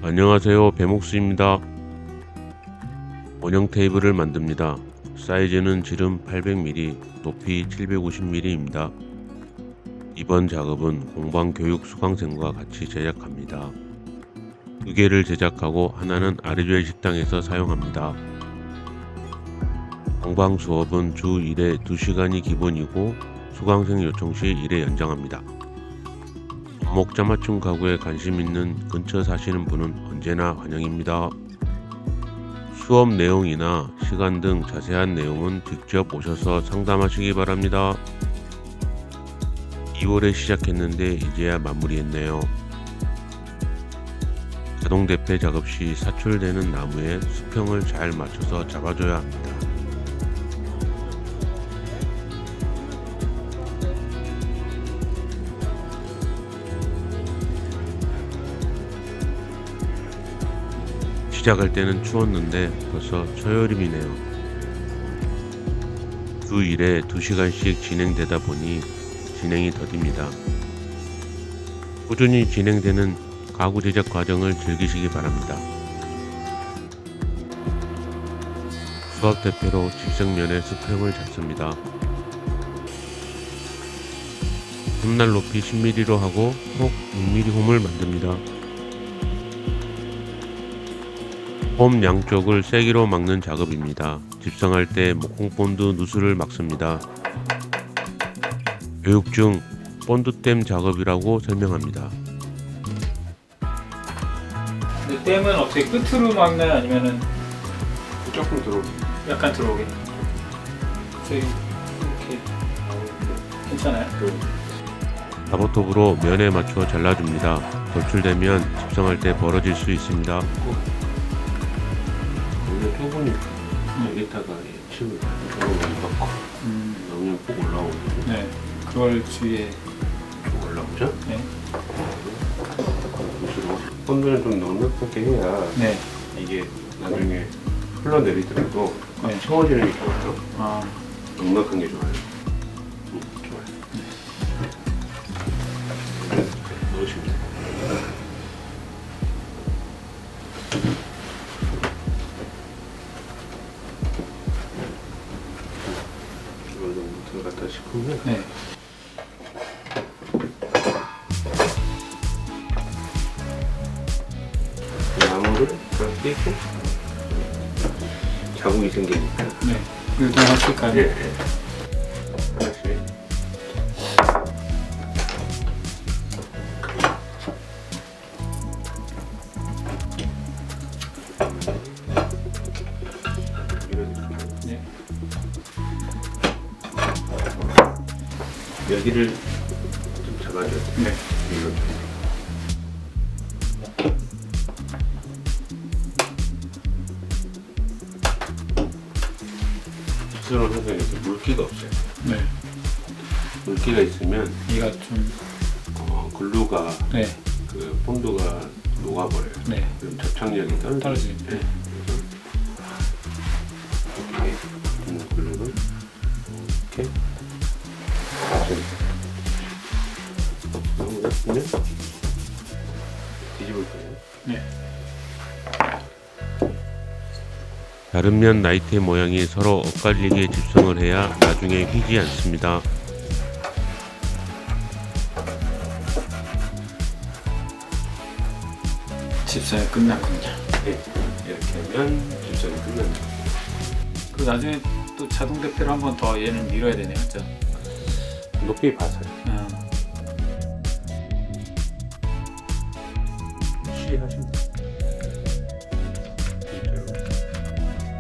안녕하세요, 배목수입니다. 원형 테이블을 만듭니다. 사이즈는 지름 800mm, 높이 750mm입니다. 이번 작업은 공방교육 수강생과 같이 제작합니다. 2개를 제작하고 하나는 아리조엘 식당에서 사용합니다. 공방 수업은 주 1회 2시간이 기본이고 수강생 요청 시 1회 연장합니다. 원목자맞춤 가구에 관심 있는 근처 사시는 분은 언제나 환영입니다. 수업 내용이나 시간 등 자세한 내용은 직접 오셔서 상담하시기 바랍니다. 2월에 시작했는데 이제야 마무리했네요. 자동 대패 작업 시 사출되는 나무에 수평을 잘 맞춰서 잡아줘야 합니다. 시작할 때는 추웠는데 벌써 초여름이네요. 주 1회 2시간씩 진행되다 보니 진행이 더딥니다. 꾸준히 진행되는 가구 제작 과정을 즐기시기 바랍니다. 수압 대패로 집성면에 수평을 잡습니다. 홈날 높이 10mm로 하고 속 6mm 홈을 만듭니다. 홈 양쪽을 세기로 막는 작업입니다. 집성할 때 목공본드 누수를 막습니다. 교육 중 본드댐 작업이라고 설명합니다. 근데 댐은 어떻게 끝으로 막나요? 아니면은 조금 들어오게. 약간 들어오게? 이렇게 괜찮아요? 다보톱으로 면에 맞춰 잘라줍니다. 돌출되면 집성할 때 벌어질 수 있습니다. 원래 좁으니까 여기다가 칩을 조금 넣고 너무 꼭 올라오거든요. 네. 그걸 주위에 쭉 올라오죠? 네. 본드는 좀 넉넉하게 해야 네. 이게 나중에 흘러내리더라도 네. 채워지는 게 좋아요. 아. 넉넉한 게 좋아요. 좋아요. 넣으시면 돼요. 이거 정도 들어갔다 싶으면 네. 나무를 끼고 자국이 생기니까 네. 이거 좀 하실까요? 예, 예. 하나씩 밀어드릴게요. 네. 여기를 좀 잡아줘야 돼요. 네. 밀어줘요. 집수를 해서 이렇게 물기가 없어요. 네. 물기가 있으면 이가 좀 글루가 네. 그 본드가 녹아버려요. 네. 그럼 접착력이 떨어지죠. 네. 그래서 이렇게 있는 글루를 이렇게 넣으면 뒤집을 거예요. 네. 다른 면 나이테 모양이 서로 엇갈리게 집성을 해야 나중에 휘지 않습니다. 집사에 끝났군요. 네. 이렇게 하면 집성이 끝납니다. 그 나중에 또 자동 대패로 한 번 더 얘는 밀어야 되네요, 그죠? 높이 봐서요. 시하시면 돼요.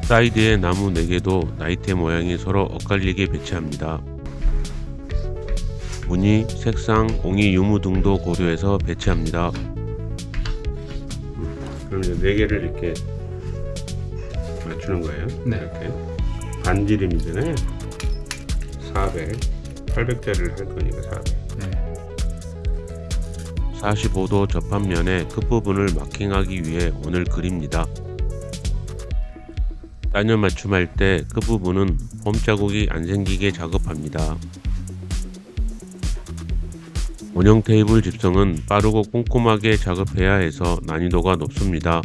사이드의 나무 4개도 나이테 모양이 서로 엇갈리게 배치합니다. 무늬, 색상, 옹이 유무 등도 고려해서 배치합니다. 그럼 이제 4개를 이렇게 맞추는 거예요. 네. 이렇게 반지름이잖아요. 400, 800짜리를 할 거니까 400. 네. 45도 접합면에 끝부분을 마킹하기 위해 원을 그립니다. 따녀 맞춤할 때 끝부분은 홈 자국이 안 생기게 작업합니다. 원형 테이블 집성은 빠르고 꼼꼼하게 작업해야 해서 난이도가 높습니다.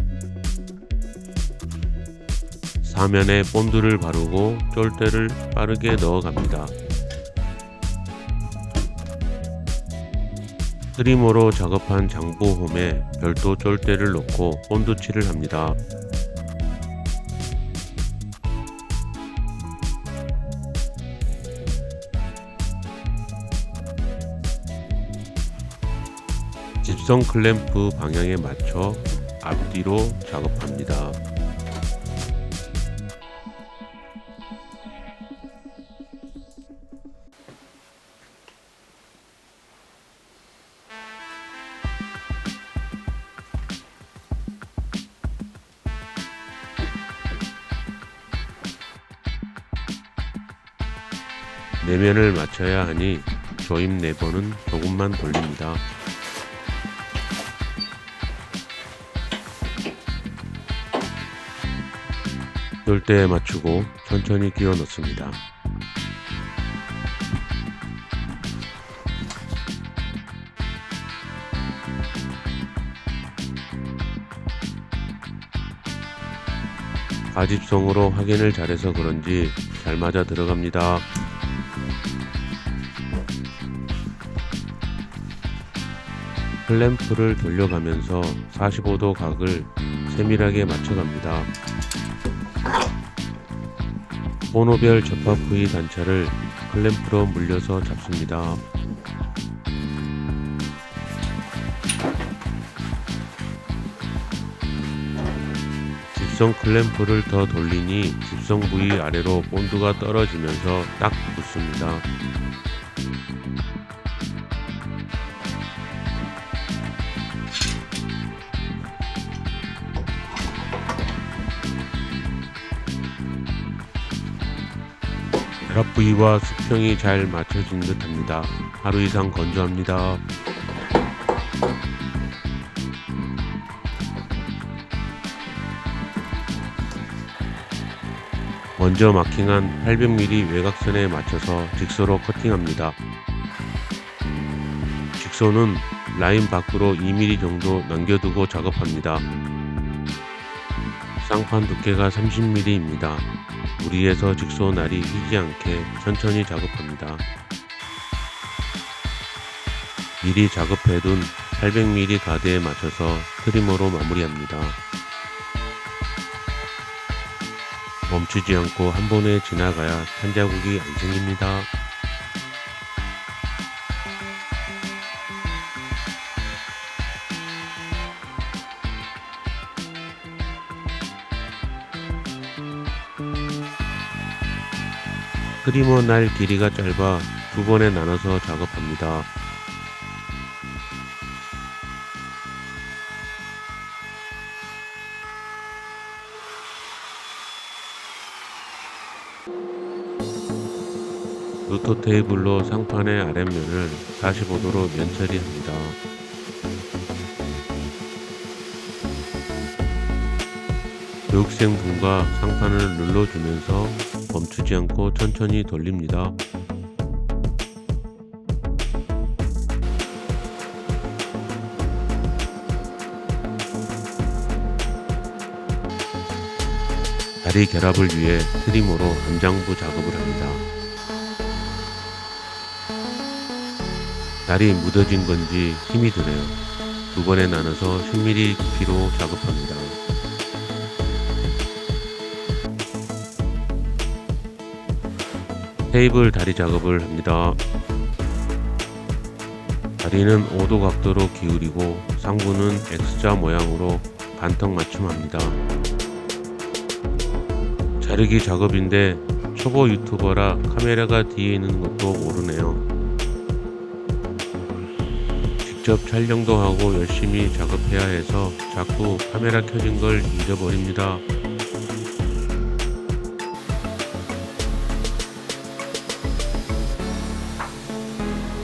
사면에 본드를 바르고 쫄대를 빠르게 넣어갑니다. 트리머로 작업한 장보홈에 별도 쫄대를 넣고 본드칠을 합니다. 집성 클램프 방향에 맞춰 앞뒤로 작업합니다. 내면을 맞춰야 하니 조임 레버는 조금만 돌립니다. 쫄대에 맞추고 천천히 끼워 넣습니다. 가집성으로 확인을 잘해서 그런지 잘 맞아 들어갑니다. 클램프를 돌려가면서 45도 각을 세밀하게 맞춰갑니다. 번호별 접합 부위 단차를 클램프로 물려서 잡습니다. 집성 클램프를 더 돌리니 집성 부위 아래로 본드가 떨어지면서 딱 붙습니다. 결합 부위와 수평이 잘 맞춰진 듯 합니다. 하루 이상 건조합니다. 먼저 마킹한 800mm 외곽선에 맞춰서 직소로 커팅합니다. 직소는 라인 밖으로 2mm 정도 남겨두고 작업합니다. 쌍판 두께가 30mm입니다. 무리해서 직소 날이 휘지 않게 천천히 작업합니다. 미리 작업해둔 800mm 가드에 맞춰서 트리머로 마무리합니다. 멈추지 않고 한 번에 지나가야 탄자국이 안 생깁니다. 트리머 날 길이가 짧아 두 번에 나눠서 작업합니다. 루터 테이블로 상판의 아랫면을 45도로 면 처리합니다. 교육생 분과 상판을 눌러주면서 멈추지 않고 천천히 돌립니다. 다리 결합을 위해 트리머로 함장부 작업을 합니다. 다리 묻어진 건지 힘이 드네요. 두 번에 나눠서 10mm 깊이로 작업합니다. 테이블 다리 작업을 합니다. 다리는 5도 각도로 기울이고 상부는 X자 모양으로 반턱 맞춤합니다. 자르기 작업인데 초보 유튜버라 카메라가 뒤에 있는 것도 모르네요. 직접 촬영도 하고 열심히 작업해야 해서 자꾸 카메라 켜진 걸 잊어버립니다.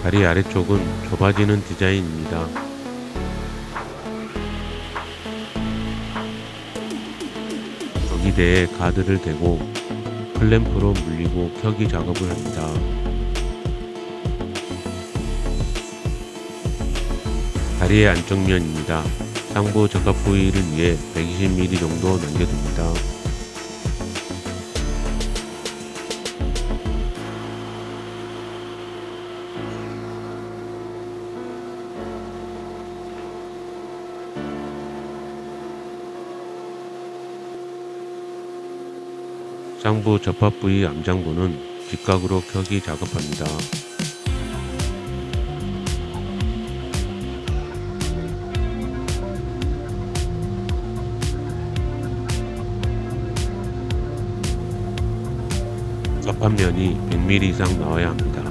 다리 아래쪽은 좁아지는 디자인입니다. 여기대에 가드를 대고 클램프로 물리고 켜기 작업을 합니다. 다리의 안쪽면입니다. 상부 적합 부위를 위해 120mm 정도 남겨둡니다. 상부 접합 부위 암장부는 직각으로 켜기 작업합니다. 접합면이 100mm 이상 나와야 합니다.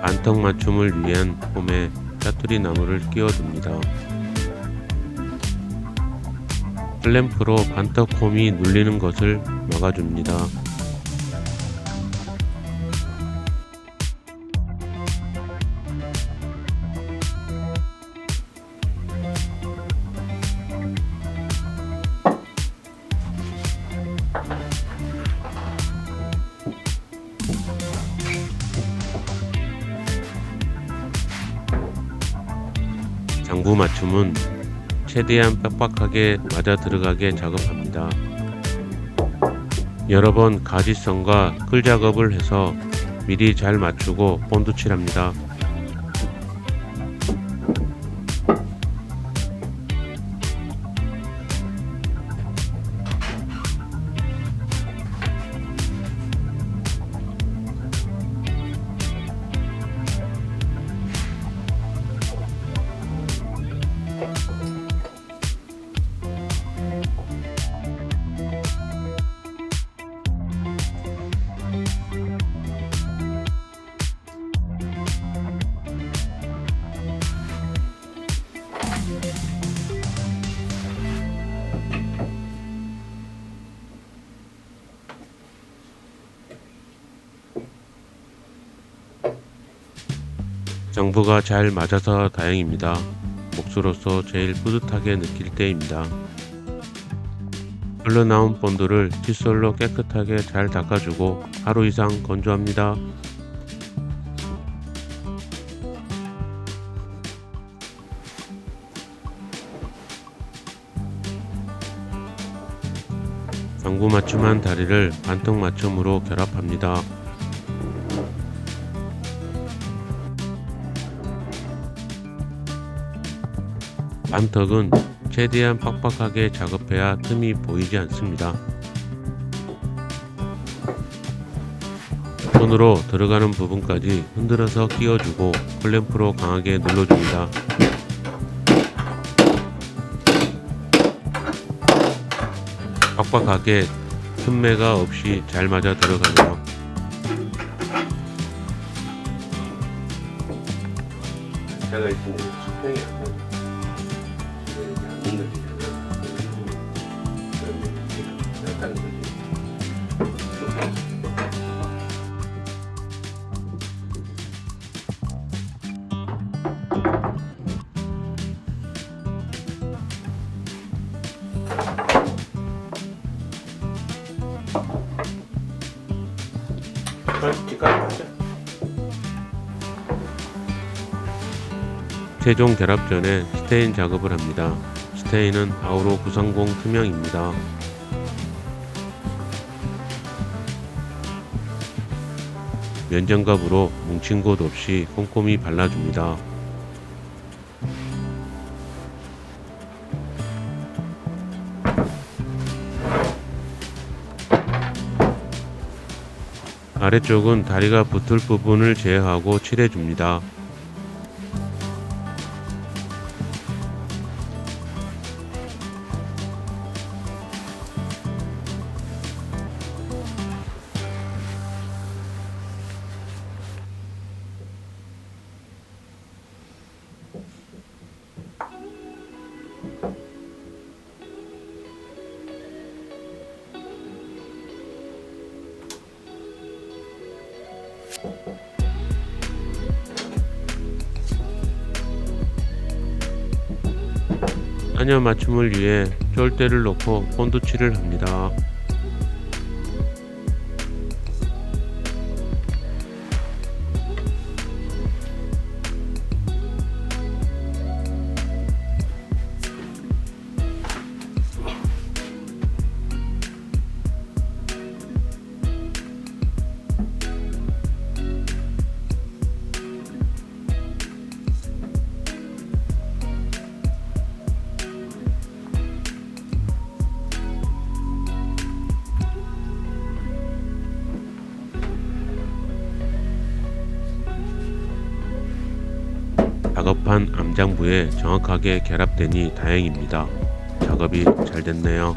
반턱 맞춤을 위한 홈에 짜투리 나무를 끼워줍니다. 클램프로 반턱 홈이 눌리는 것을 막아줍니다. 장부 맞춤은 최대한 빡빡하게 맞아 들어가게 작업합니다. 여러 번 가지선과 끌 작업을 해서 미리 잘 맞추고 본드 칠합니다. 장부가 잘 맞아서 다행입니다. 목수로서 제일 뿌듯하게 느낄 때입니다. 흘러나온 본드를 칫솔로 깨끗하게 잘 닦아주고 하루 이상 건조합니다. 장부 맞춤한 다리를 반턱 맞춤으로 결합합니다. 반턱은 최대한 빡빡하게 작업해야 틈이 보이지 않습니다. 손으로 들어가는 부분까지 흔들어서 끼워주고 클램프로 강하게 눌러줍니다. 빡빡하게 틈매가 없이 잘 맞아 들어가네요. 제가 있으면 수평이 안 돼. 최종 결합 전에 스테인 작업을 합니다. 스테인은 아우로 930 투명입니다. 면장갑으로 뭉친 곳 없이 꼼꼼히 발라줍니다. 아래쪽은 다리가 붙을 부분을 제어하고 칠해줍니다. 안여 맞춤을 위해 쫄대를 놓고 본드 칠을 합니다. 작업한 암장부에 정확하게 결합되니 다행입니다. 작업이 잘 됐네요.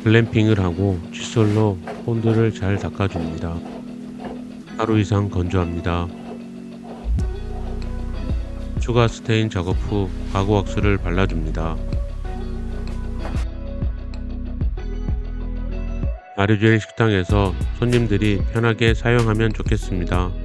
글램핑을 하고 칫솔로 본드를 잘 닦아줍니다. 하루 이상 건조합니다. 추가 스테인 작업 후 가구 왁스를 발라줍니다. 아류젤 식당에서 손님들이 편하게 사용하면 좋겠습니다.